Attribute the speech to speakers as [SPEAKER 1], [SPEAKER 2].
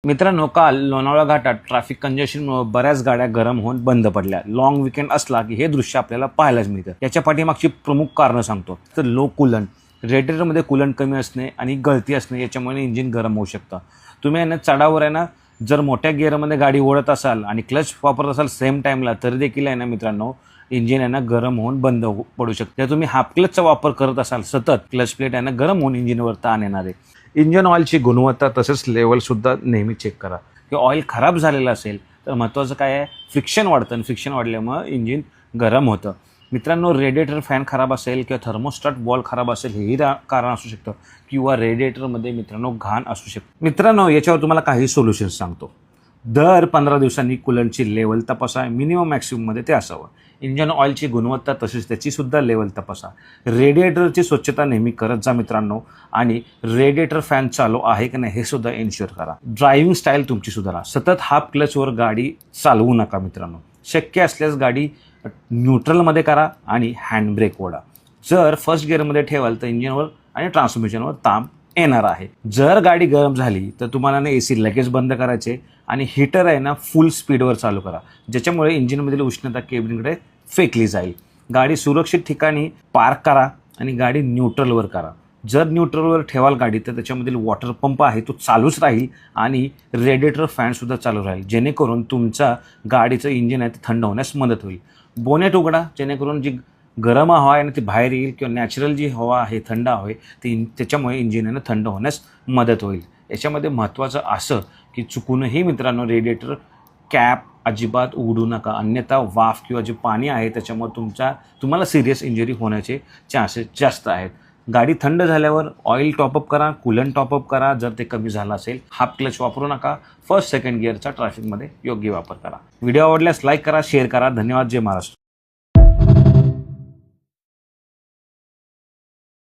[SPEAKER 1] मित्रांनो, काल लोणावळा घाटात ट्रॅफिक कंजेशनमुळे बऱ्याच गाड्या गरम होऊन बंद पडल्या. लॉंग विकेंड असला की हे दृश्य आपल्याला पाहायलाच मिळतं. याच्या पाठीमागची प्रमुख कारणं सांगतो. तर लो कूलंट, रेडिएटरमध्ये कूलंट कमी असणे आणि गळती असणे याच्यामुळे इंजिन गरम होऊ शकतं. तुम्ही आहे ना चढावर आहे ना जर मोठ्या गिअरमध्ये गाडी ओढत असाल आणि क्लच वापरत असाल सेम टाईमला तरी देखील आहे ना मित्रांनो इंजिन आहे ना गरम होऊन बंद पडू शकते. जर तुम्ही हाफ क्लचचा वापर करत असाल सतत क्लच प्लेट आहे ना गरम होऊन इंजिनवर ताण येणार आहे. इंजन ऑइलची गुणवत्ता तसेच लेवलसुद्धा नेहमी चेक करा की ऑइल खराब झालेलं असेल तर महत्त्वाचं काय आहे फ्रिक्शन वाढतं आणि फ्रिक्शन वाढल्यामुळं इंजिन गरम होतं. मित्रांनो, रेडिएटर फॅन खराब असेल किंवा थर्मोस्टॅट बॉल खराब असेल हेही कारण असू शकतं किंवा रेडिएटरमध्ये मित्रांनो घाण असू शकते. मित्रांनो, याच्यावर तुम्हाला काही सोल्युशन्स सांगतो. दर 15 दिवसांनी कूलंटची लेवल तपासा. मिनिमम मॅक्सिमममध्ये ते असावं. इंजन ऑइलची गुणवत्ता तसेच त्याचीसुद्धा लेवल तपासा. रेडिएटरची स्वच्छता नेहमी करत जा मित्रांनो. आणि रेडिएटर फॅन चालू आहे की नाही हे सुद्धा इन्श्युअर करा. ड्रायव्हिंग स्टाईल तुमची सुधारा. सतत हाफ क्लचवर गाडी चालवू नका मित्रांनो. शक्य असल्यास गाडी न्यूट्रलमध्ये करा आणि हँडब्रेक ओढा. जर फर्स्ट गिअरमध्ये ठेवाल तर इंजिनवर आणि ट्रान्समिशनवर ताण येणार आहे. जर गाडी गरम झाली तर तुम्हाला ना AC लगेच बंद करायचे आणि हीटर आहे ना फुल स्पीडवर चालू करा, ज्याच्यामुळे इंजिनमधील उष्णता केबिनकडे फेकली जाईल. गाडी सुरक्षित ठिकाणी पार्क करा आणि गाडी न्यूट्रलवर करा. जर न्यूट्रलवर ठेवाल गाडी तर त्याच्यामधील वॉटर पंप आहे तो चालूच राहील आणि रेडिएटर फॅनसुद्धा चालू राहील, जेणेकरून तुमच्या गाडीचं इंजिन आहे ते थंड होण्यास मदत होईल. बोनेट उघडा, जेणेकरून जी गरम हवा आहे ना ती बाहेर येईल किंवा नॅचरल जी हवा आहे थंड हवा आहे ती त्याच्यामुळे इंजिन आहे ना थंड होण्यास मदत होईल. याच्यामध्ये महत्त्वाचं असं की चुकूनही मित्रांनो रेडिएटर कॅप अजिबात उघडू नका, अन्यथा वाफ किंवा जे पाणी आहे त्याच्यामुळे तुम्हाला सिरियस इंजुरी होण्याचे चान्सेस जास्त आहेत. गाडी थंड झाल्यावर ऑइल टॉपअप करा, कूलंट टॉपअप करा. जर ते कमी झालं असेल हाफ क्लच वापरू नका. फर्स्ट सेकंड गिअरचा ट्रॅफिकमध्ये योग्य वापर करा. व्हिडिओ आवडल्यास लाईक करा, शेअर करा. धन्यवाद. जय महाराष्ट्र.